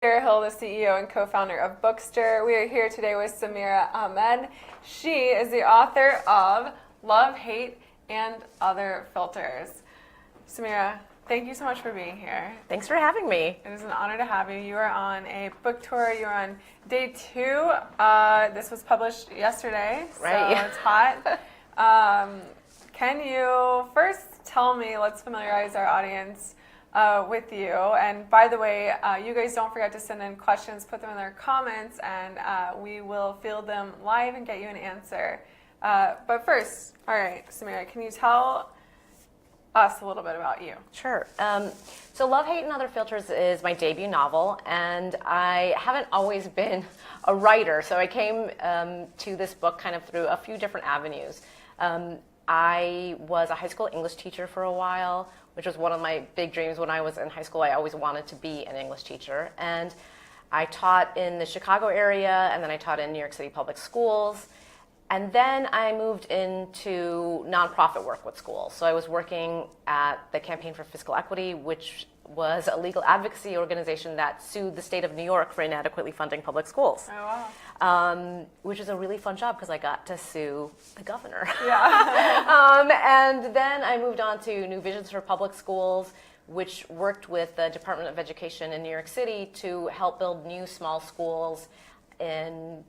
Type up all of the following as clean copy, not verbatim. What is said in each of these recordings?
Samira Hill, the CEO and co-founder of Bookstr. We are here today with Samira Ahmed. She is the author of Love, Hate, and Other Filters. Samira, thank you so much for being here. Thanks for having me. It is an honor to have you. You are on a book tour. You're on day 2. This was published yesterday, so right. It's hot. Can you first tell me, let's familiarize our audience with you. And by the way, you guys don't forget to send in questions, put them in their comments, and we will field them live and get you an answer. But first, all right, Samira, can you tell us a little bit about you? Sure. So Love, Hate, and Other Filters is my debut novel, and I haven't always been a writer, so I came to this book kind of through a few different avenues. I was a high school English teacher for a while, which was one of my big dreams when I was in high school. I always wanted to be an English teacher. And I taught in the Chicago area, and then I taught in New York City public schools. And then I moved into nonprofit work with schools. So I was working at the Campaign for Fiscal Equity, which was a legal advocacy organization that sued the state of New York for inadequately funding public schools. Oh, wow. Which was a really fun job because I got to sue the governor. Yeah. And then I moved on to New Visions for Public Schools, which worked with the Department of Education in New York City to help build new small schools in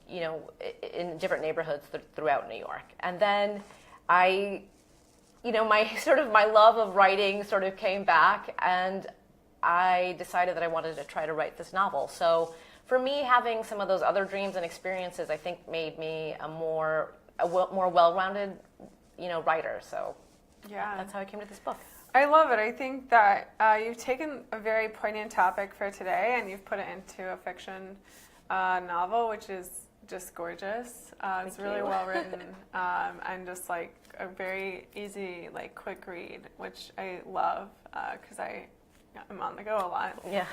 different neighborhoods throughout New York. And then my love of writing sort of came back, and I decided that I wanted to try to write this novel. So for me, having some of those other dreams and experiences, I think made me a more well-rounded, writer. So Yeah. that's how I came to this book. I love it. I think that you've taken a very poignant topic for today and you've put it into a fiction novel, which is just gorgeous. It's really well written and just like a very easy, like quick read, which I love because I'm on the go a lot. Yeah.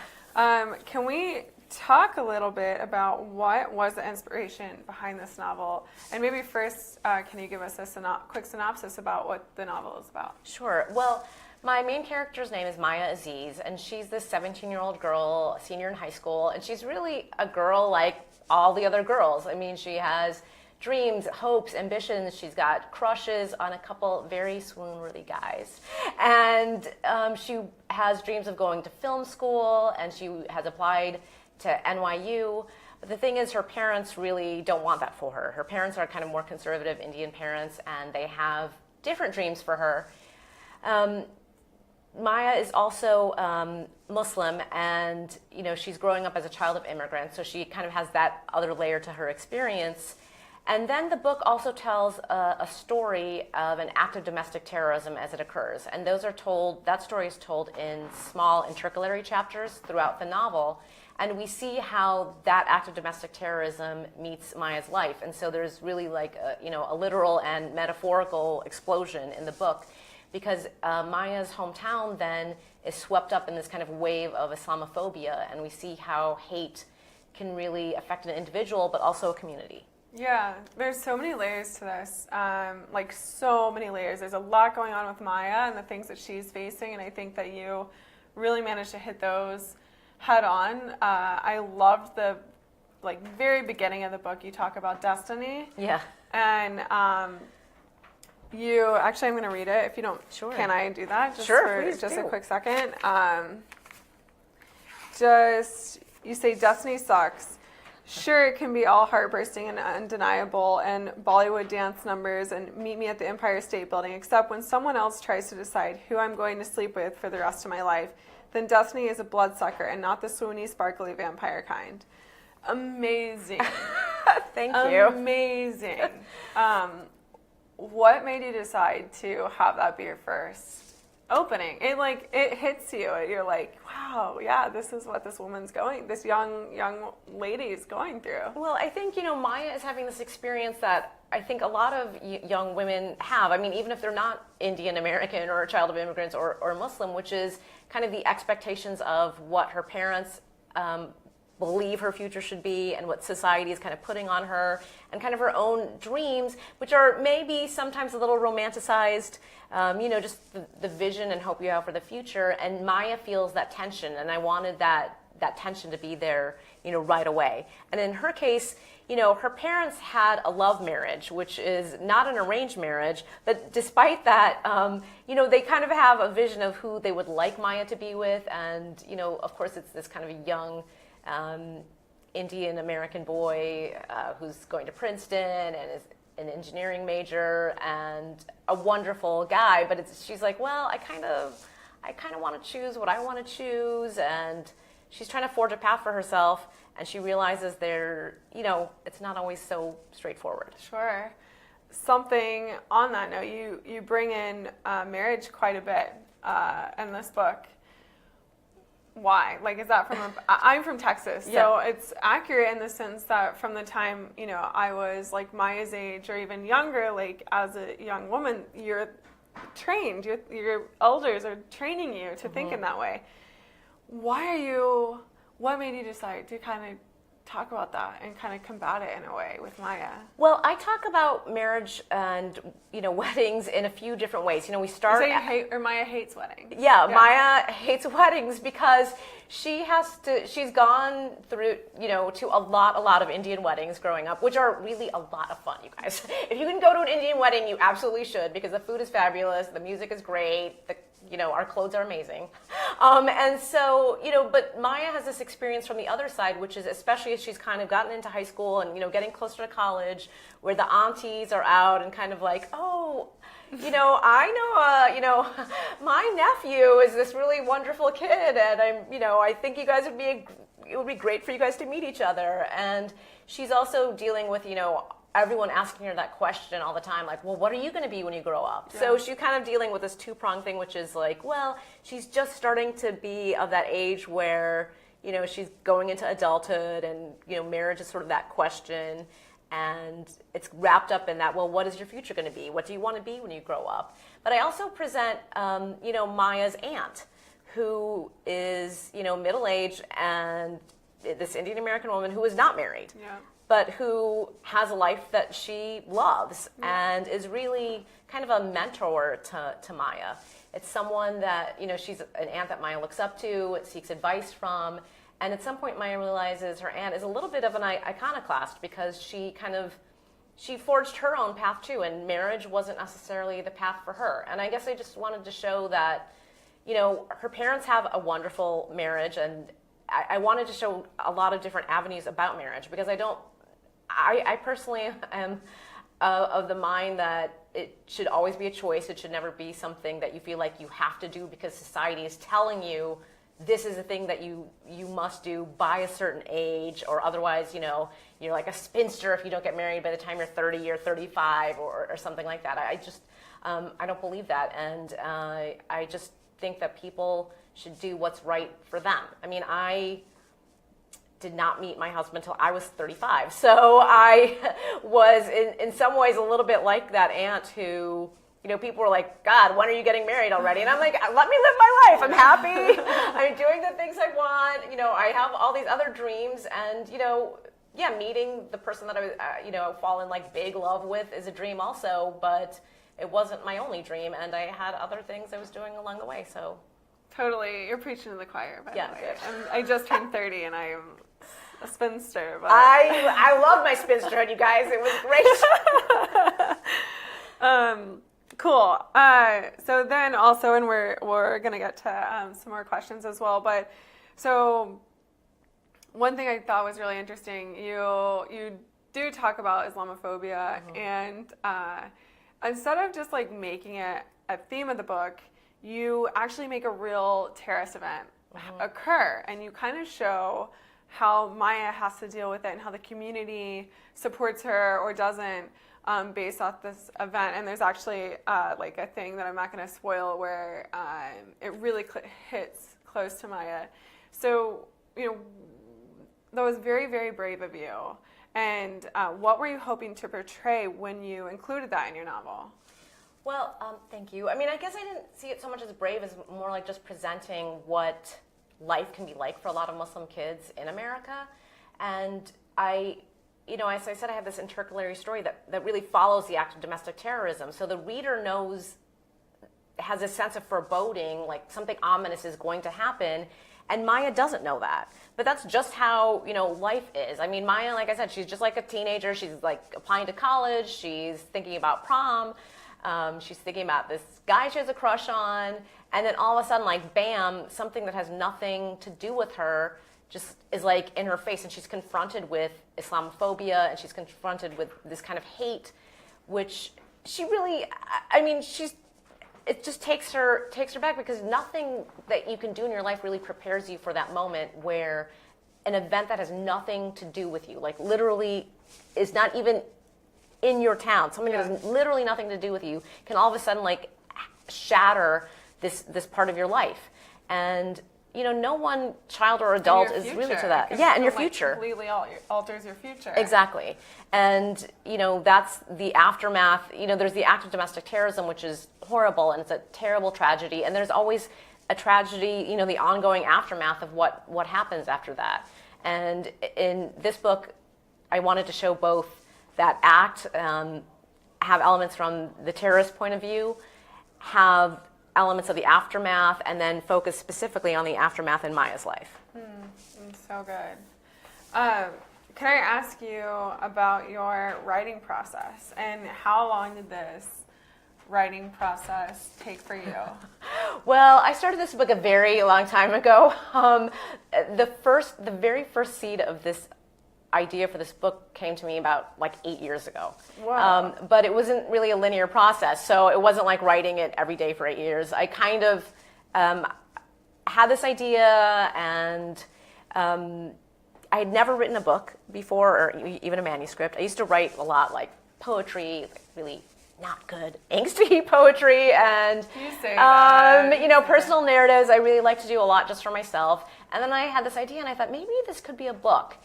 Can we talk a little bit about what was the inspiration behind this novel? And maybe first, can you give us a quick synopsis about what the novel is about? Sure. Well, my main character's name is Maya Aziz, and she's this 17-year-old girl, senior in high school, and she's really a girl like all the other girls. I mean, she has dreams, hopes, ambitions. She's got crushes on a couple very swoon-worthy guys. And she has dreams of going to film school, and she has applied to NYU. But the thing is, her parents really don't want that for her. Her parents are kind of more conservative Indian parents, and they have different dreams for her. Maya is also Muslim, and she's growing up as a child of immigrants, so she kind of has that other layer to her experience. And then the book also tells a story of an act of domestic terrorism as it occurs, and that story is told in small intercalary chapters throughout the novel, and we see how that act of domestic terrorism meets Maya's life. And so there's really like a literal and metaphorical explosion in the book, because Maya's hometown then is swept up in this kind of wave of Islamophobia, and we see how hate can really affect an individual, but also a community. Yeah, there's so many layers to this, like so many layers. There's a lot going on with Maya and the things that she's facing, and I think that you really managed to hit those head on. I loved the very beginning of the book. You talk about destiny. Yeah. And actually, I'm going to read it. If you don't, Sure. Can I do that? Sure, please just do. a quick second. You say destiny sucks. Sure, it can be all heart-bursting and undeniable and Bollywood dance numbers and meet me at the Empire State Building, except when someone else tries to decide who I'm going to sleep with for the rest of my life, then destiny is a bloodsucker and not the swoony, sparkly vampire kind. Amazing. Thank you. Amazing. What made you decide to have that be your first opening? It hits you. You're like, wow, yeah, this is what this young lady is going through. Well, I think, Maya is having this experience that I think a lot of young women have. I mean, even if they're not Indian American or a child of immigrants or Muslim, which is kind of the expectations of what her parents believe her future should be and what society is kind of putting on her, and kind of her own dreams, which are maybe sometimes a little romanticized, just the vision and hope you have for the future. And Maya feels that tension, and I wanted that that tension to be there, right away. And in her case, her parents had a love marriage, which is not an arranged marriage, but despite that, they kind of have a vision of who they would like Maya to be with. And, of course, it's this kind of a young Indian American boy who's going to Princeton and is an engineering major and a wonderful guy. But she's like, well, I kind of want to choose what I want to choose. And she's trying to forge a path for herself. And she realizes it's not always so straightforward. Sure. Something on that note, you bring in marriage quite a bit in this book. Why? Like, is that I'm from Texas, so it's accurate in the sense that from the time, I was like Maya's age or even younger, like as a young woman, you're trained, your elders are training you to think in that way. What made you decide to kind of talk about that and kind of combat it in a way with Maya? Well, I talk about marriage and weddings in a few different ways. We start. So Maya hates weddings. Yeah, Maya hates weddings because she's gone through to a lot of Indian weddings growing up, which are really a lot of fun, you guys. If you can go to an Indian wedding, you absolutely should, because the food is fabulous, the music is great, our clothes are amazing. And so, but Maya has this experience from the other side, which is especially as she's kind of gotten into high school and, getting closer to college, where the aunties are out and kind of like, oh, I know, my nephew is this really wonderful kid, and I think you guys it would be great for you guys to meet each other. And she's also dealing with, everyone asking her that question all the time, like, well, what are you going to be when you grow up? Yeah. So she's kind of dealing with this two-pronged thing, which is like, well, she's just starting to be of that age where, she's going into adulthood and, marriage is sort of that question. And it's wrapped up in that, well, what is your future going to be? What do you want to be when you grow up? But I also present, Maya's aunt, who is, middle-aged and this Indian American woman who is not married. Yeah. But who has a life that she loves and is really kind of a mentor to Maya. It's someone that, she's an aunt that Maya looks up to, seeks advice from, and at some point Maya realizes her aunt is a little bit of an iconoclast because she forged her own path too, and marriage wasn't necessarily the path for her. And I guess I just wanted to show that, her parents have a wonderful marriage, and I wanted to show a lot of different avenues about marriage, because I personally am of the mind that it should always be a choice. It should never be something that you feel like you have to do because society is telling you this is a thing that you must do by a certain age, or otherwise, you're like a spinster if you don't get married by the time you're 30 or 35 or something like that. I don't believe that, and I just think that people should do what's right for them. I mean, I did not meet my husband until I was 35. So I was in some ways a little bit like that aunt who, people were like, God, when are you getting married already? And I'm like, let me live my life. I'm happy. I'm doing the things I want. I have all these other dreams, and, meeting the person that I, fall in like big love with is a dream also, but it wasn't my only dream. And I had other things I was doing along the way. So totally. You're preaching to the choir, by the way. I just turned 30 and I am a spinster. But I love my spinsterhood, you guys. It was great. Cool. So then also, and we're gonna get to some more questions as well. But so one thing I thought was really interesting, you do talk about Islamophobia, and instead of just like making it a theme of the book, you actually make a real terrorist event occur, and you kind of show how Maya has to deal with it and how the community supports her or doesn't based off this event. And there's actually like a thing that I'm not going to spoil where it really hits close to Maya. So, that was very, very brave of you. And what were you hoping to portray when you included that in your novel? Well, thank you. I mean, I guess I didn't see it so much as brave as more like just presenting what life can be like for a lot of Muslim kids in America. And as I said, I have this intercalary story that really follows the act of domestic terrorism. So the reader has a sense of foreboding, like something ominous is going to happen. And Maya doesn't know that. But that's just how, life is. I mean, Maya, like I said, she's just like a teenager. She's like applying to college. She's thinking about prom. She's thinking about this guy she has a crush on. And then all of a sudden, like, bam, something that has nothing to do with her just is like in her face. And she's confronted with Islamophobia, and she's confronted with this kind of hate, which she really, I mean, it just takes her back, because nothing that you can do in your life really prepares you for that moment where an event that has nothing to do with you, like literally is not even in your town, something that has literally nothing to do with you, can all of a sudden like shatter this part of your life. And no one child or adult is really to that. Yeah, in your future. Completely alters your future. Exactly. And, that's the aftermath. There's the act of domestic terrorism, which is horrible, and it's a terrible tragedy. And there's always a tragedy, the ongoing aftermath of what happens after that. And in this book, I wanted to show both that act, have elements from the terrorist point of view, have elements of the aftermath, and then focus specifically on the aftermath in Maya's life. So good. Can I ask you about your writing process, and how long did this writing process take for you? Well, I started this book a very long time ago. The very first seed of this idea for this book came to me about like 8 years ago. Wow. But it wasn't really a linear process, so it wasn't like writing it every day for 8 years. I kind of had this idea, and I had never written a book before, or even a manuscript. I used to write a lot, like poetry, like really not good, angsty poetry, and you say that. personal narratives. I really like to do a lot just for myself. And then I had this idea, and I thought maybe this could be a book.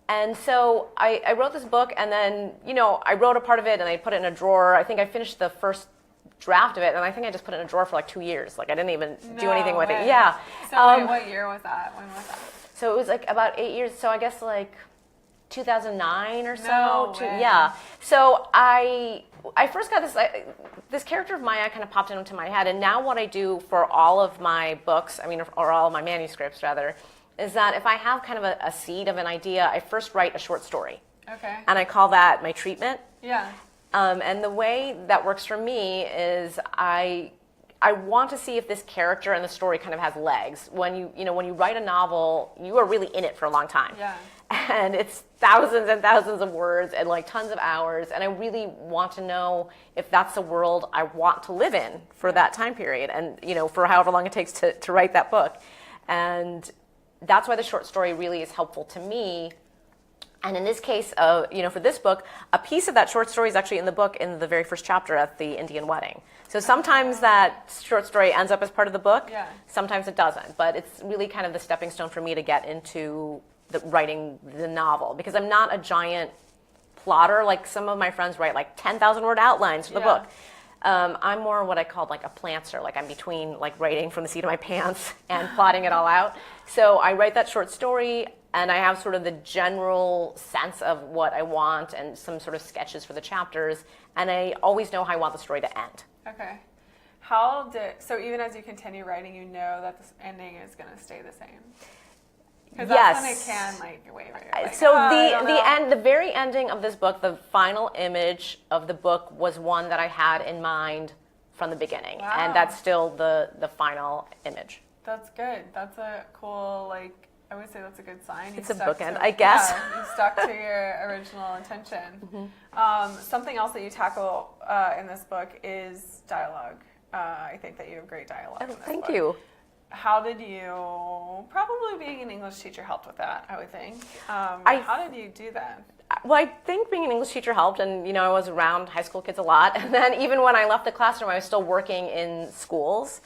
And so I wrote this book, and then, I wrote a part of it, and I put it in a drawer. I think I finished the first draft of it, and I think I just put it in a drawer for like 2 years. Like, I didn't even do anything with it. Yeah. So what year was that? When was that? So it was like about 8 years. So I guess like 2009 or so. No way. Yeah. So I first got this character of Maya kind of popped into my head, and now what I do for all of my books, or all of my manuscripts rather, is that if I have kind of a seed of an idea, I first write a short story. Okay. And I call that my treatment. Yeah. And the way that works for me is I want to see if this character and the story kind of has legs. When you write a novel, you are really in it for a long time. Yeah. And it's thousands and thousands of words and like tons of hours, and I really want to know if that's the world I want to live in for that time period, and for however long it takes to write that book. And that's why the short story really is helpful to me. And in this case, for this book, a piece of that short story is actually in the book in the very first chapter at the Indian wedding. So sometimes that short story ends up as part of the book. Yeah. Sometimes it doesn't. But it's really kind of the stepping stone for me to get into writing the novel, because I'm not a giant plotter like some of my friends write like 10,000 word outlines for the book. I'm more what I call like a plantster. Like, I'm between like writing from the seat of my pants and plotting it all out. So I write that short story, and I have sort of the general sense of what I want and some sort of sketches for the chapters, and I always know how I want the story to end. Okay. So even as you continue writing, you know that this ending is going to stay the same? Because that's when it can waver. So the very ending of this book, the final image of the book was one that I had in mind from the beginning. Wow. And that's still the final image. That's good. That's a cool, I would say that's a good sign. It's a bookend, I guess. Yeah, you stuck to your original intention. Mm-hmm. Something else that you tackle in this book is dialogue. I think that you have great dialogue in this book. Thank you. How did you, probably being an English teacher helped with that, I would think. How did you do that? Well, I think being an English teacher helped, and I was around high school kids a lot. And then even when I left the classroom, I was still working in schools.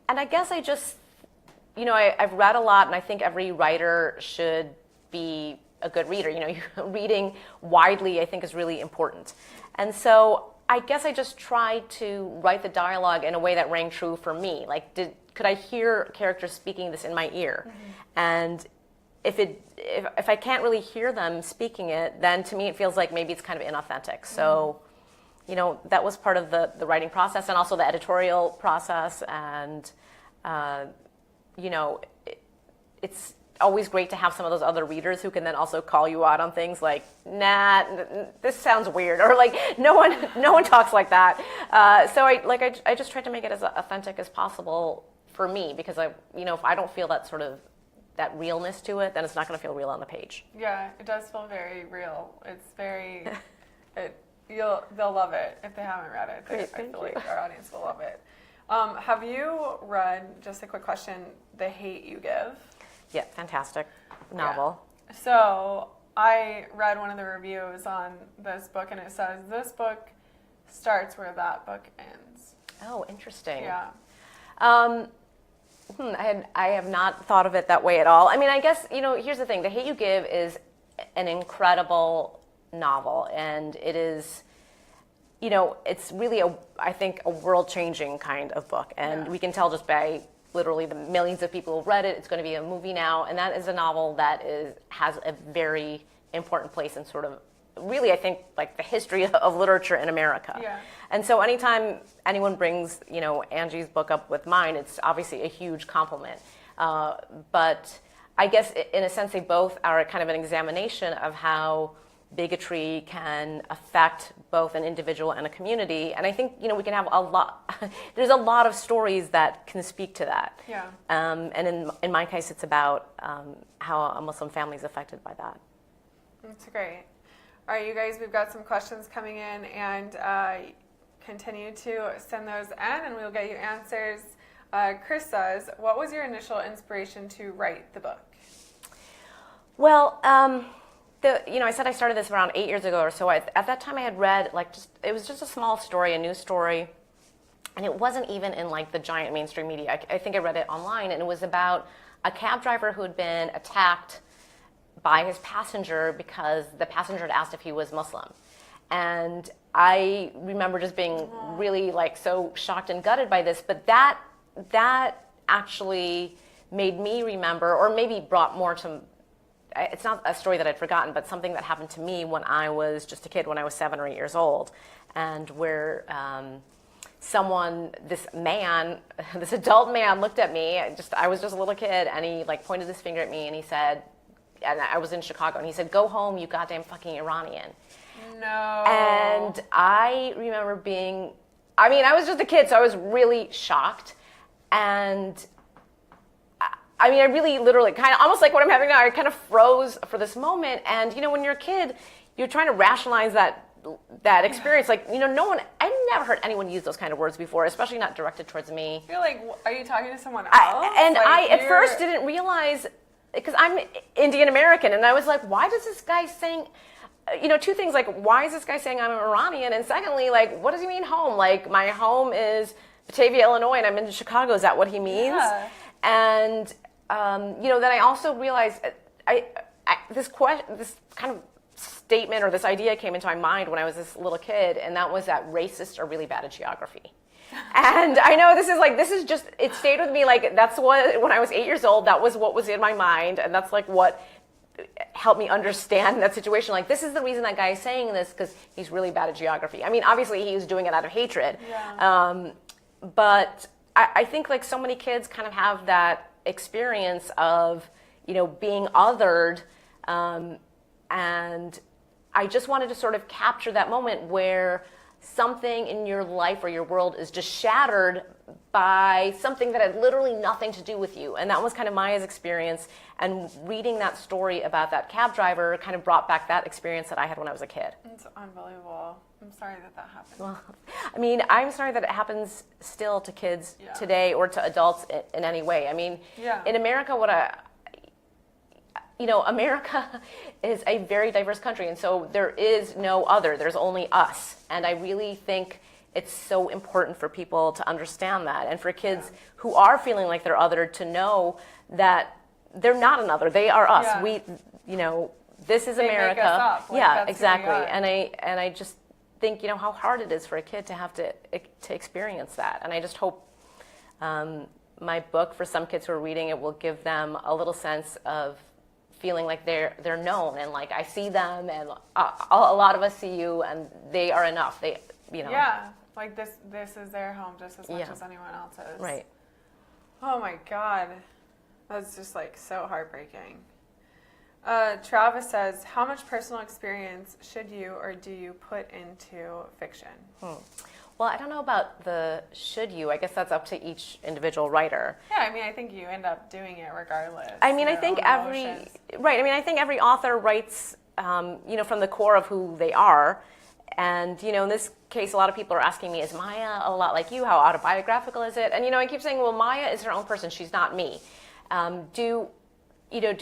And I guess I just, I've read a lot, and I think every writer should be a good reader. Reading widely, I think, is really important. And so I guess I just tried to write the dialogue in a way that rang true for me. Could I hear characters speaking this in my ear? Mm-hmm. And if I can't really hear them speaking it, then to me it feels like maybe it's kind of inauthentic. So, that was part of the writing process, and also the editorial process. And, it's always great to have some of those other readers who can then also call you out on things like, nah, this sounds weird, or like no one talks like that. So I just tried to make it as authentic as possible for me, because if I don't feel that realness to it, then it's not going to feel real on the page. Yeah, it does feel very real. It's very, they'll love it if they haven't read it. Great, I feel you. like our audience will love it. Have you read, just a quick question, The Hate You Give? Yeah, fantastic novel. Yeah. So I read one of the reviews on this book, and it says this book starts where that book ends. Oh, interesting. Yeah. I have not thought of it that way at all. I mean, I guess, here's the thing. The Hate You Give is an incredible novel, and it is, it's really, I think, a world-changing kind of book. And we can tell just by literally the millions of people who've read it. It's going to be a movie now, and that is a novel that has a very important place in sort of, really, I think, like the history of literature in America. Yeah. And so anytime anyone brings, Angie's book up with mine, it's obviously a huge compliment. But I guess in a sense, they both are kind of an examination of how bigotry can affect both an individual and a community. And I think, we can have there's a lot of stories that can speak to that. Yeah. And in my case, it's about how a Muslim family is affected by that. That's great. All right, you guys, we've got some questions coming in, and continue to send those in, and we'll get you answers. Chris says, what was your initial inspiration to write the book? Well, I said I started this around 8 years ago or so. At that time, I had read it was just a small story, a news story, and it wasn't even in like the giant mainstream media. I think I read it online, and it was about a cab driver who had been attacked by his passenger because the passenger had asked if he was Muslim. And I remember just being really so shocked and gutted by this, but that actually made me remember, or maybe brought more to, it's not a story that I'd forgotten, but something that happened to me when I was just a kid, when I was 7 or 8 years old, and where this adult man looked at me, I was just a little kid, and he pointed his finger at me, and he said, and I was in Chicago, and he said, "Go home, you goddamn fucking Iranian." No. And I remember I was just a kid, so I was really shocked. And I really literally kind of, almost like what I'm having now, I kind of froze for this moment. And, when you're a kid, you're trying to rationalize that experience. I never heard anyone use those kind of words before, especially not directed towards me. You're like, are you talking to someone else? I at first didn't realize, because I'm Indian American, and I was like, why does this guy saying, two things, why is this guy saying I'm Iranian? And secondly, what does he mean home? My home is Batavia, Illinois, and I'm in Chicago. Is that what he means? Yeah. And, then I also realized this kind of statement or this idea came into my mind when I was this little kid, and that was that racists are really bad at geography. And I know this is just, it stayed with me, that's what, when I was 8 years old, that was what was in my mind, and that's what helped me understand that situation. This is the reason that guy is saying this, because he's really bad at geography. Obviously he was doing it out of hatred. Yeah. But I think so many kids kind of have that experience of, being othered, and I just wanted to sort of capture that moment where something in your life or your world is just shattered by something that had literally nothing to do with you. And that was kind of Maya's experience. And reading that story about that cab driver kind of brought back that experience that I had when I was a kid. It's unbelievable. I'm sorry that happened. Well, I'm sorry that it happens still to kids today, or to adults in any way. In America, America is a very diverse country, and so there is no other. There's only us. And I really think it's so important for people to understand that, and for kids who are feeling like they're othered to know that they're not another. They are us. Yeah. This is they America. Make us up. Yeah, exactly. And I just think, how hard it is for a kid to have to experience that. And I just hope my book, for some kids who are reading it, will give them a little sense of feeling like they're known, and I see them, and a lot of us see you, and they are enough. They, Yeah, this is their home just as much as anyone else's. Right. Oh my God. That's just like so heartbreaking. Travis says, how much personal experience should you or do you put into fiction? Well, I don't know about the should you. I guess that's up to each individual writer. Yeah, I mean, I think you end up doing it regardless. I mean, I think I think every author writes, from the core of who they are. And, in this case, a lot of people are asking me, is Maya a lot like you? How autobiographical is it? And, I keep saying, well, Maya is her own person. She's not me. Do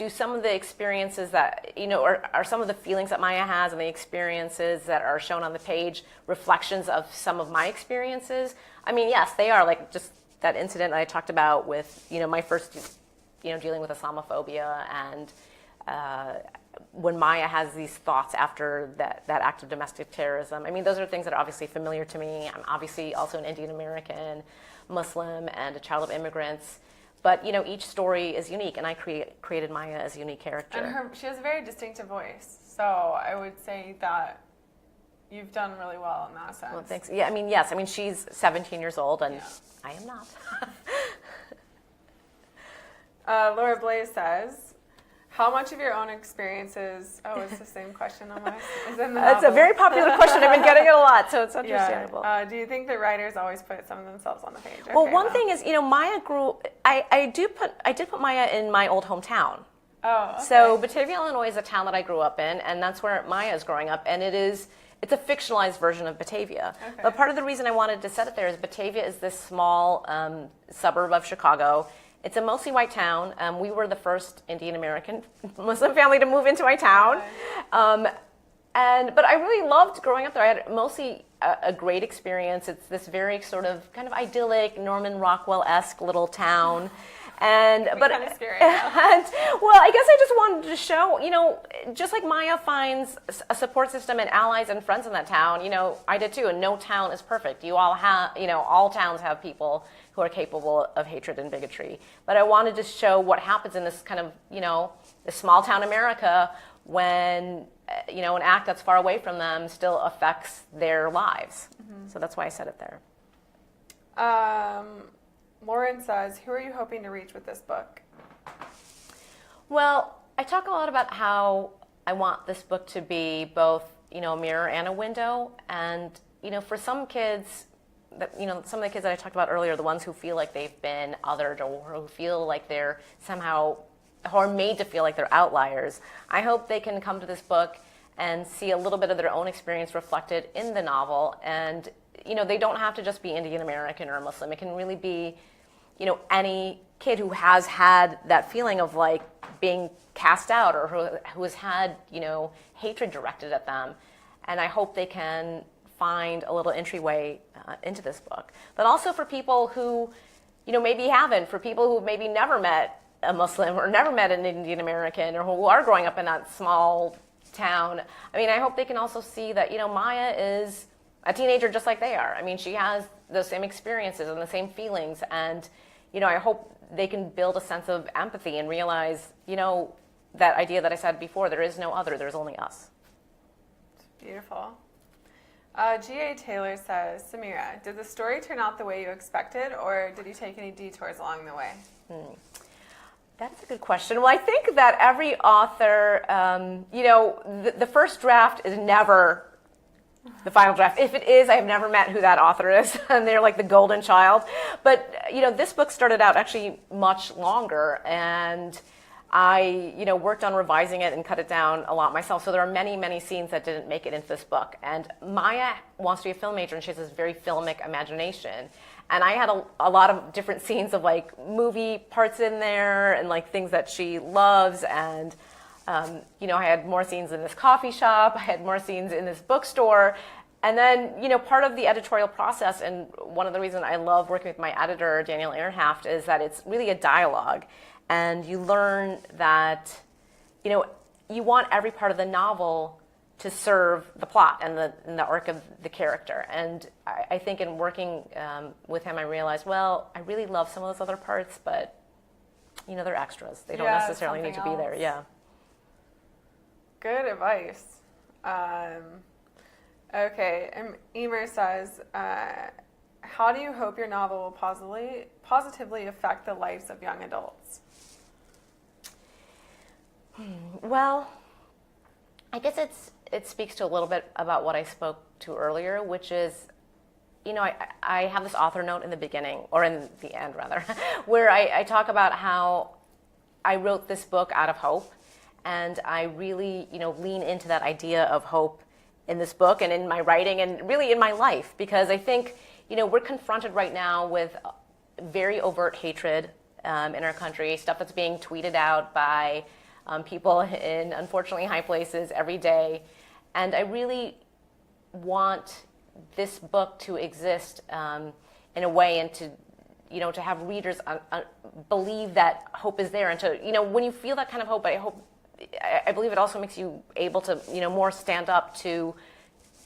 some of the experiences that, or are some of the feelings that Maya has and the experiences that are shown on the page reflections of some of my experiences? I mean, yes, they are, like just that incident I talked about with, my first, dealing with Islamophobia, and when Maya has these thoughts after that act of domestic terrorism. I mean, those are things that are obviously familiar to me. I'm obviously also an Indian American, Muslim, and a child of immigrants. But, each story is unique, and I created Maya as a unique character. And she has a very distinctive voice, so I would say that you've done really well in that sense. Well, thanks. Yeah, yes. She's 17 years old, and I am not. Laura Blaze says, how much of your own experiences... Oh, it's the same question almost. Is in the novel. It's a very popular question. I've been getting it a lot, so it's understandable. Yeah. Do you think that writers always put some of themselves on the page? Well, one thing is, Maya grew... I did put Maya in my old hometown. Oh, okay. So Batavia, Illinois is a town that I grew up in, and that's where Maya is growing up, and it's a fictionalized version of Batavia. Okay. But part of the reason I wanted to set it there is Batavia is this small suburb of Chicago. It's a mostly white town. We were the first Indian American Muslim family to move into my town. But I really loved growing up there. I had mostly a great experience. It's this very sort of kind of idyllic, Norman Rockwell-esque little town. Kind of scary. Well, I guess I just wanted to show, just like Maya finds a support system and allies and friends in that town, I did too. And no town is perfect. You all have, all towns have people who are capable of hatred and bigotry. But I wanted to show what happens in this kind of, this small town America when, an act that's far away from them still affects their lives. Mm-hmm. So that's why I said it there. Lauren says, who are you hoping to reach with this book? Well, I talk a lot about how I want this book to be both, a mirror and a window. And, for some kids, some of the kids that I talked about earlier, the ones who feel like they've been othered or who feel like they're somehow, or made to feel like they're outliers, I hope they can come to this book and see a little bit of their own experience reflected in the novel. And, they don't have to just be Indian American or Muslim. It can really be, any kid who has had that feeling of like being cast out or who has had, hatred directed at them. And I hope they can find a little entryway into this book. But also for people who, maybe haven't, for people who maybe never met a Muslim or never met an Indian American or who are growing up in that small town. I hope they can also see that, Maya is a teenager just like they are. She has those same experiences and the same feelings. And, I hope they can build a sense of empathy and realize, that idea that I said before, there is no other, there's only us. Beautiful. G.A. Taylor says, Samira, did the story turn out the way you expected, or did you take any detours along the way? That's a good question. Well, I think that every author, the first draft is never the final draft. If it is, I have never met who that author is, and they're like the golden child. But, this book started out actually much longer, and I, worked on revising it and cut it down a lot myself. So there are many, many scenes that didn't make it into this book. And Maya wants to be a film major, and she has this very filmic imagination. And I had a lot of different scenes of like movie parts in there and like things that she loves. And, I had more scenes in this coffee shop. I had more scenes in this bookstore. And then, part of the editorial process, and one of the reasons I love working with my editor, Daniel Earnhaft, is that it's really a dialogue. And you learn that, you want every part of the novel to serve the plot and the arc of the character. And I think in working with him, I realized, well, I really love some of those other parts, but, they're extras. They don't necessarily need to be there. Yeah. Good advice. Okay, Emer says, how do you hope your novel will positively affect the lives of young adults? Well, I guess it speaks to a little bit about what I spoke to earlier, which is, I have this author note in the beginning, or in the end rather, where I talk about how I wrote this book out of hope, and I really, lean into that idea of hope in this book and in my writing and really in my life, because I think, we're confronted right now with very overt hatred in our country, stuff that's being tweeted out by people in, unfortunately, high places every day. And I really want this book to exist in a way, and to have readers believe that hope is there. And to, when you feel that kind of hope, I believe it also makes you able to, more stand up to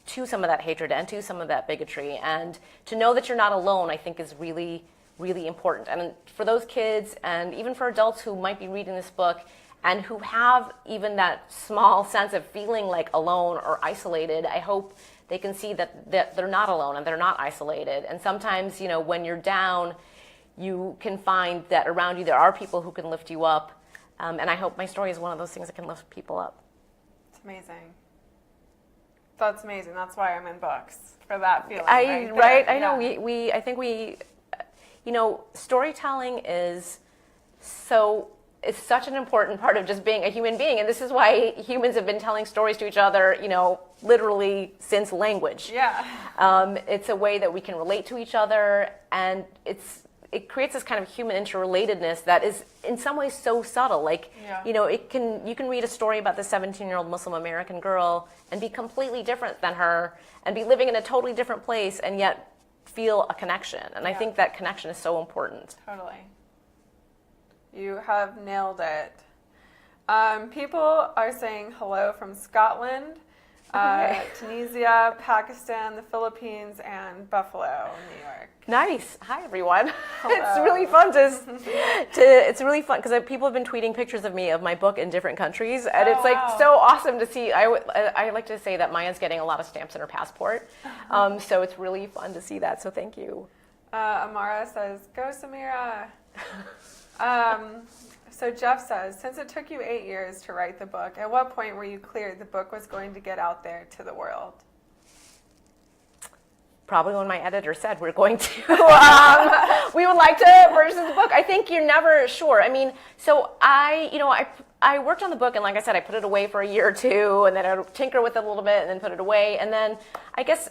some of that hatred and to some of that bigotry. And to know that you're not alone, I think, is really, really important. And for those kids, and even for adults who might be reading this book and who have even that small sense of feeling like alone or isolated, I hope they can see that they're not alone and they're not isolated. And sometimes, when you're down, you can find that around you there are people who can lift you up. And I hope my story is one of those things that can lift people up. It's amazing. That's amazing. That's why I'm in books, for that feeling. Right? I know. I think we, storytelling is it's such an important part of just being a human being. And this is why humans have been telling stories to each other, literally since language. Yeah. It's a way that we can relate to each other, and it creates this kind of human interrelatedness that is in some ways so subtle. Like, you can read a story about this 17-year-old Muslim American girl and be completely different than her and be living in a totally different place and yet feel a connection. And I think that connection is so important. Totally. You have nailed it. People are saying hello from Scotland, Tunisia, Pakistan, the Philippines, and Buffalo, New York. Nice. Hi, everyone. Hello. It's really fun it's really fun because people have been tweeting pictures of me of my book in different countries, and it's so awesome to see. I like to say that Maya's getting a lot of stamps in her passport, so it's really fun to see that. So thank you. Amara says, "Go Samira." So Jeff says, since it took you 8 years to write the book, at what point were you clear the book was going to get out there to the world? Probably when my editor said we're going to, we would like to purchase the book. I think you're never sure. I mean, so I worked on the book, and like I said, I put it away for a year or two, and then I would tinker with it a little bit, and then put it away. And then I guess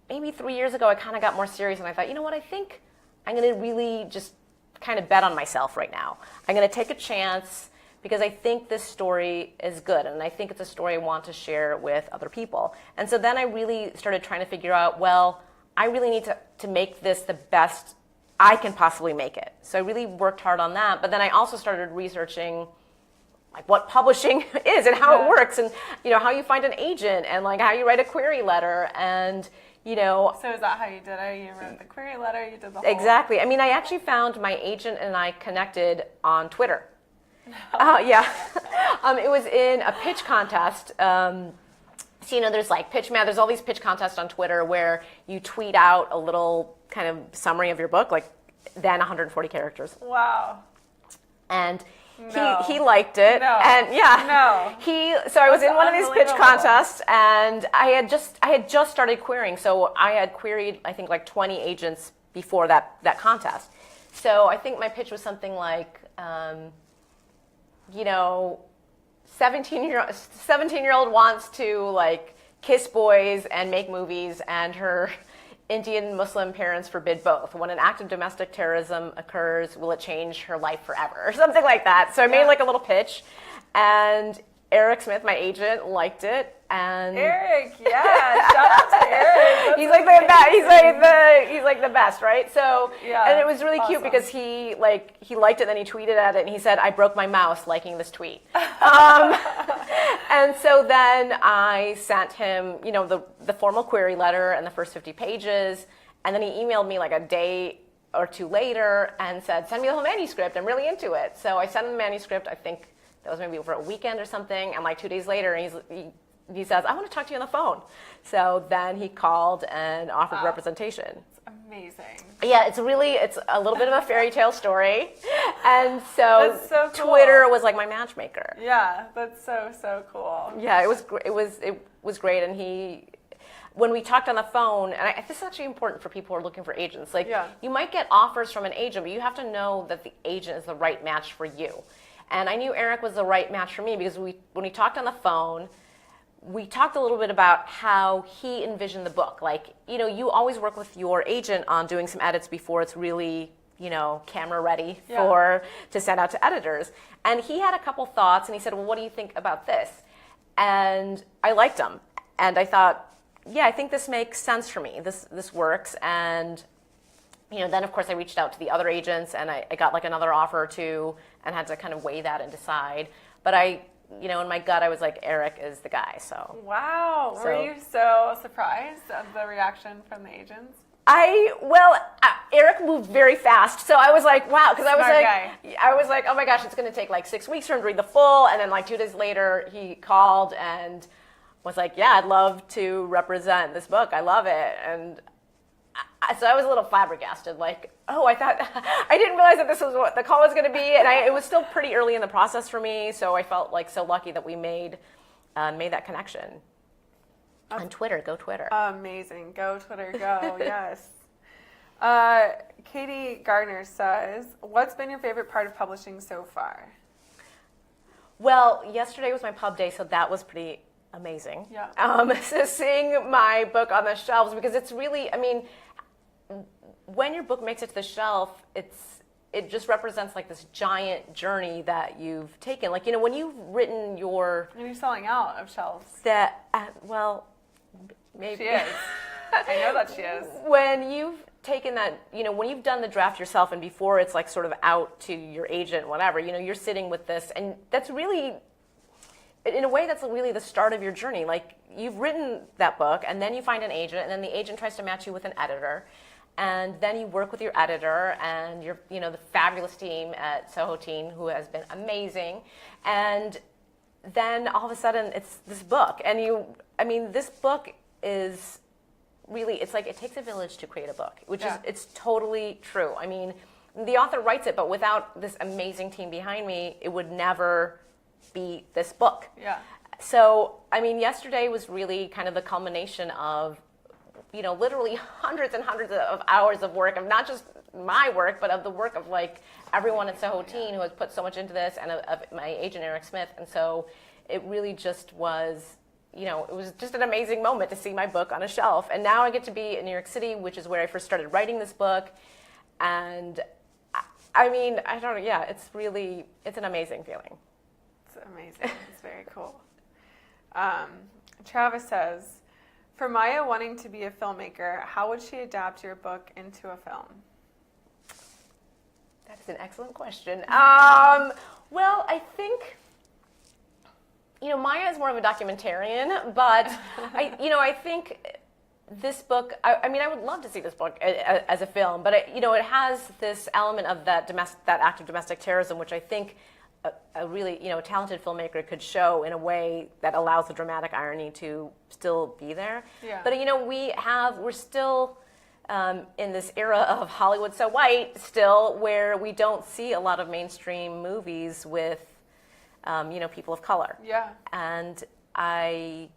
maybe 3 years ago, I kind of got more serious, and I thought, I think I'm going to really just kind of bet on myself right now. I'm going to take a chance because I think this story is good, and I think it's a story I want to share with other people. And so then I really started trying to figure out, well, I really need to make this the best I can possibly make it. So I really worked hard on that, but then I also started researching like what publishing is and how it works, and how you find an agent, and like how you write a query letter, and So is that how you did it? You wrote the query letter, you did the whole... Exactly. I mean, I actually found my agent and I connected on Twitter. It was in a pitch contest. There's like Pitchman, there's all these pitch contests on Twitter where you tweet out a little kind of summary of your book, like then 140 characters. Wow. And he liked it. No. And so I was in one of these pitch contests, and I had just started querying. So I had queried, I think, like 20 agents before that contest. So I think my pitch was something like, 17-year-old wants to like kiss boys and make movies, and her Indian Muslim parents forbid both. When an act of domestic terrorism occurs, will it change her life forever? Or something like that. So I made like a little pitch, and Eric Smith, my agent, liked it. And Eric, shout out to Eric. He's like the best. He's like the best, right? So and it was really awesome. cute because he liked it, then he tweeted at it, and he said, "I broke my mouse liking this tweet." And so then I sent him, the formal query letter and the first 50 pages, and then he emailed me like a day or two later and said, "Send me the whole manuscript. I'm really into it." So I sent him the manuscript. I think that was maybe over a weekend or something, and like 2 days later, he says, "I want to talk to you on the phone." So then he called and offered representation. It's amazing. Yeah, it's a little bit of a fairy tale story. And so, That's so cool. Twitter was like my matchmaker. Yeah, that's so cool. Yeah, it was great. And when we talked on the phone, and this is actually important for people who are looking for agents. Like, you might get offers from an agent, but you have to know that the agent is the right match for you. And I knew Eric was the right match for me because when we talked on the phone, we talked a little bit about how he envisioned the book. Like, you always work with your agent on doing some edits before it's really, camera ready to send out to editors. And he had a couple thoughts, and he said, well, what do you think about this? And I liked them. And I thought, yeah, I think this makes sense for me. This works. And then of course I reached out to the other agents, and I got like another offer or two, and had to kind of weigh that and decide. But in my gut, I was like, Eric is the guy. So wow, were you so surprised at the reaction from the agents? Eric moved very fast, so I was like, wow, because I was like, oh my gosh, it's going to take like 6 weeks for him to read the full, and then like 2 days later, he called and was like, yeah, I'd love to represent this book. I love it, and so I was a little flabbergasted, like, oh, I didn't realize that this was what the call was going to be, and it was still pretty early in the process for me, so I felt like so lucky that we made that connection. On Twitter, go Twitter. Amazing, go Twitter, go, yes. Katie Gardner says, what's been your favorite part of publishing so far? Well, yesterday was my pub day, so that was pretty amazing. Yeah. So seeing my book on the shelves, because it's really, when your book makes it to the shelf, it just represents like this giant journey that you've taken. Like, when you've written your... And you're selling out of shelves. Maybe. She is. I know that she is. When you've taken that, when you've done the draft yourself, and before it's like sort of out to your agent, whatever, you're sitting with this, and that's really, in a way, that's really the start of your journey. Like, you've written that book, and then you find an agent, and then the agent tries to match you with an editor, and then you work with your editor and the fabulous team at Soho Teen, who has been amazing, and then all of a sudden it's this book, and this book is really, it's like it takes a village to create a book, which is, it's totally true. The author writes it, but without this amazing team behind me, it would never be this book. Yeah. So, yesterday was really kind of the culmination of, literally hundreds and hundreds of hours of work, of not just my work, but of the work of like everyone at Soho Teen who has put so much into this, and of my agent, Eric Smith. And so it really just was, it was just an amazing moment to see my book on a shelf. And now I get to be in New York City, which is where I first started writing this book. And it's an amazing feeling. It's amazing. It's very cool. Travis says, for Maya wanting to be a filmmaker, how would she adapt your book into a film? That's an excellent question. Well, I think, Maya is more of a documentarian, but I think this book, I would love to see this book as a film, but it has this element of that act of domestic terrorism, which I think a really talented filmmaker could show in a way that allows the dramatic irony to still be there. Yeah. But we're still in this era of Hollywood so white still, where we don't see a lot of mainstream movies with people of color. Yeah. And I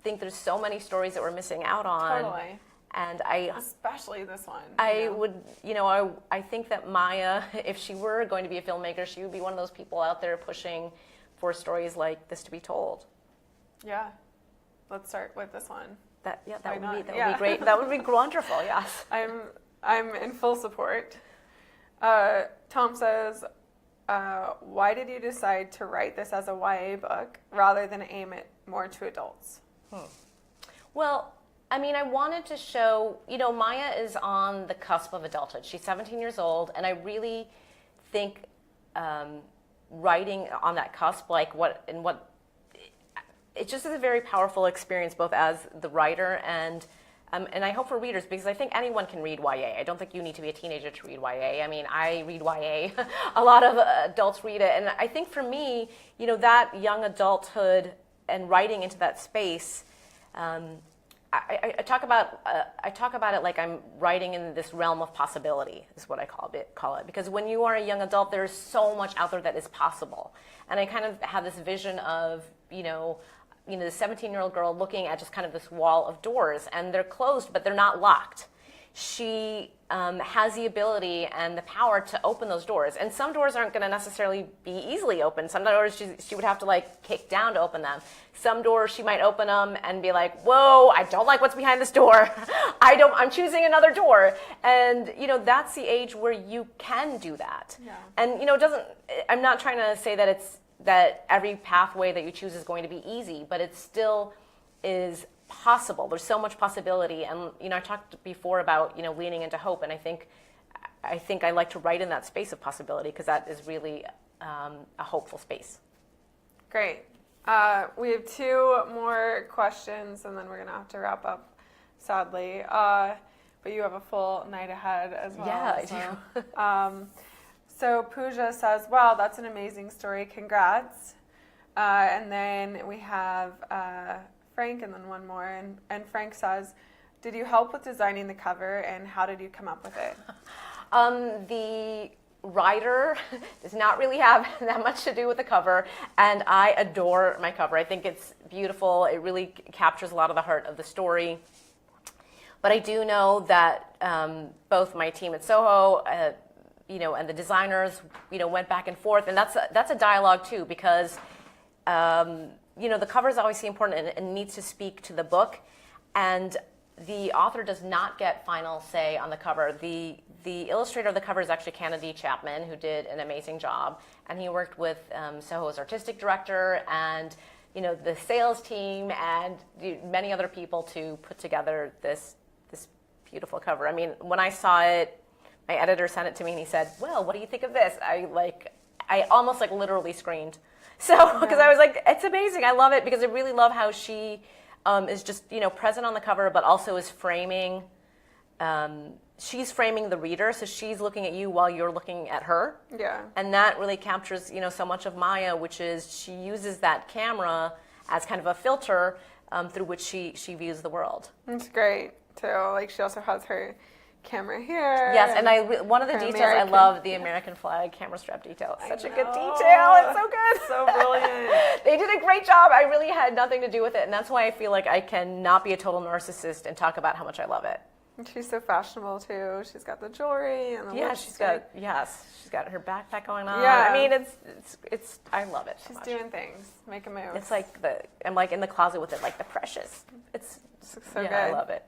think there's so many stories that we're missing out on. Totally. And especially this one. I think that Maya, if she were going to be a filmmaker, she would be one of those people out there pushing for stories like this to be told. Yeah. Let's start with this one. That would be great. That would be wonderful, yes. I'm in full support. Tom says, why did you decide to write this as a YA book rather than aim it more to adults? Well, I wanted to show, Maya is on the cusp of adulthood. She's 17 years old, and I really think writing on that cusp, it just is a very powerful experience, both as the writer and I hope for readers, because I think anyone can read YA. I don't think you need to be a teenager to read YA. I read YA. A lot of adults read it, and I think for me, that young adulthood and writing into that space, I talk about it like I'm writing in this realm of possibility, is what I call it. Because when you are a young adult, there's so much out there that is possible. And I kind of have this vision of, the 17-year-old girl looking at just kind of this wall of doors, and they're closed, but they're not locked. She has the ability and the power to open those doors. And some doors aren't going to necessarily be easily opened. Some doors she would have to like kick down to open them. Some doors she might open them and be like, whoa, I don't like what's behind this door. I'm choosing another door. And, that's the age where you can do that. Yeah. And, I'm not trying to say that every pathway that you choose is going to be easy, but it still is possible. There's so much possibility, and I talked before about leaning into hope, and I think I like to write in that space of possibility because that is really a hopeful space. Great. We have two more questions, and then we're gonna have to wrap up, sadly. But you have a full night ahead as well. Yeah, I do. So Pooja says, "Wow, that's an amazing story. Congrats." And then we have Frank, and then one more. And Frank says, "Did you help with designing the cover, and how did you come up with it?" The writer does not really have that much to do with the cover, and I adore my cover. I think it's beautiful. It really captures a lot of the heart of the story. But I do know that both my team at Soho, and the designers, went back and forth, and that's a dialogue too, because the cover is obviously important and needs to speak to the book, and the author does not get final say on the cover. The illustrator of the cover is actually Kennedy Chapman, who did an amazing job, and he worked with Soho's artistic director and the sales team and many other people to put together this beautiful cover. I mean, when I saw it, my editor sent it to me and he said, "Well, what do you think of this?" I almost literally screamed. So, because I was like, it's amazing. I love it because I really love how she is just, present on the cover, but also is framing, she's framing the reader. So she's looking at you while you're looking at her. Yeah. And that really captures, so much of Maya, which is she uses that camera as kind of a filter through which she views the world. It's great too. She also has her camera here. Yes, and one of the details I love, the American flag camera strap detail. It's such a good detail. It's so good. So brilliant. They did a great job. I really had nothing to do with it, and that's why I feel like I cannot be a total narcissist and talk about how much I love it. And she's so fashionable too. She's got the jewelry and the lipstick. She's got her backpack going on. Yeah. I mean, it's I love it so much. She's doing things, making moves. It's like I'm in the closet with it, like the precious. It's so good. I love it.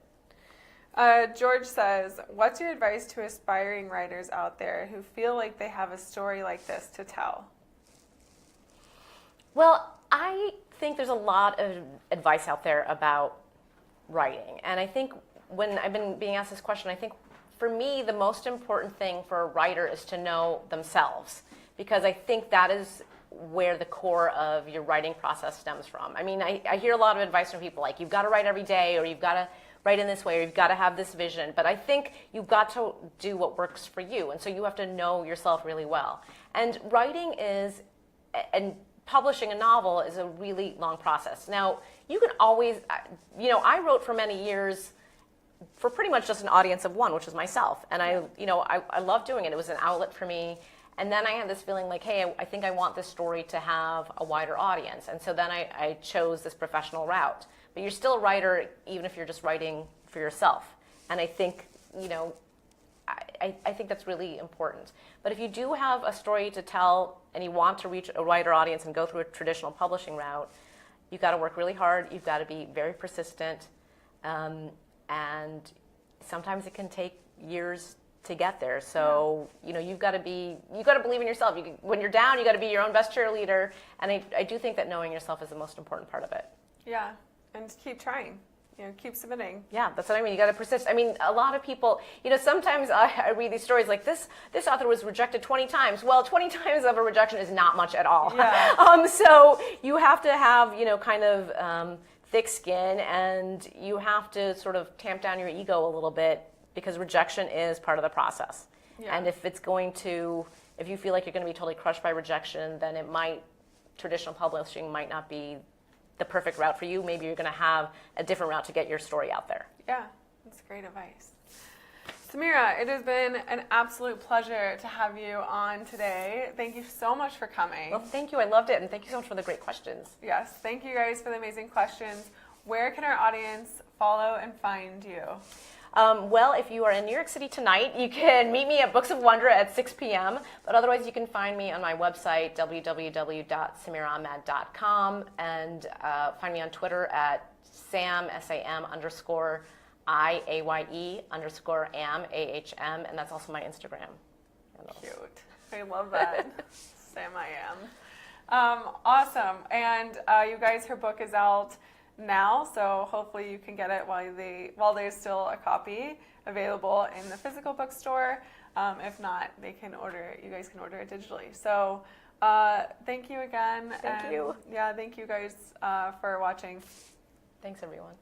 George says, "What's your advice to aspiring writers out there who feel like they have a story like this to tell?" Well, I think there's a lot of advice out there about writing. And I think when I've been being asked this question, I think for me, the most important thing for a writer is to know themselves, because I think that is where the core of your writing process stems from. I mean, I hear a lot of advice from people like, you've got to write every day, or you've got to write in this way, or you've got to have this vision. But I think you've got to do what works for you. And so you have to know yourself really well. And writing and publishing a novel is a really long process. Now, you can always, I wrote for many years for pretty much just an audience of one, which was myself. And I love doing it. It was an outlet for me. And then I had this feeling like, hey, I think I want this story to have a wider audience. And so then I chose this professional route. But you're still a writer, even if you're just writing for yourself. And I think, I think that's really important. But if you do have a story to tell and you want to reach a wider audience and go through a traditional publishing route, you've got to work really hard. You've got to be very persistent. And sometimes it can take years to get there. So, you've got to believe in yourself. When you're down, you got to be your own best cheerleader. And I do think that knowing yourself is the most important part of it. Yeah. And just keep trying. Keep submitting. Yeah, that's what I mean. You got to persist. I mean, a lot of people, sometimes I read these stories like this author was rejected 20 times. Well, 20 times of a rejection is not much at all. Yeah. So you have to have, kind of thick skin, and you have to sort of tamp down your ego a little bit, because rejection is part of the process. Yeah. And if you feel like you're going to be totally crushed by rejection, then traditional publishing might not be the perfect route for you. Maybe you're going to have a different route to get your story out there. Yeah, that's great advice. Samira, it has been an absolute pleasure to have you on today. Thank you so much for coming. Well, thank you. I loved it. And thank you so much for the great questions. Yes, thank you guys for the amazing questions. Where can our audience follow and find you? Well, if you are in New York City tonight, you can meet me at Books of Wonder at 6 p.m. But otherwise, you can find me on my website, www.samiraahmed.com, and find me on Twitter at SAM_IAYE_am, AHM, and that's also my Instagram handle. Cute. I love that. Sam I am. Awesome. And you guys, her book is out now, so hopefully you can get it while there's still a copy available in the physical bookstore. If not, you guys can order it digitally. So thank you again. Thank you. Yeah, thank you guys for watching. Thanks, everyone.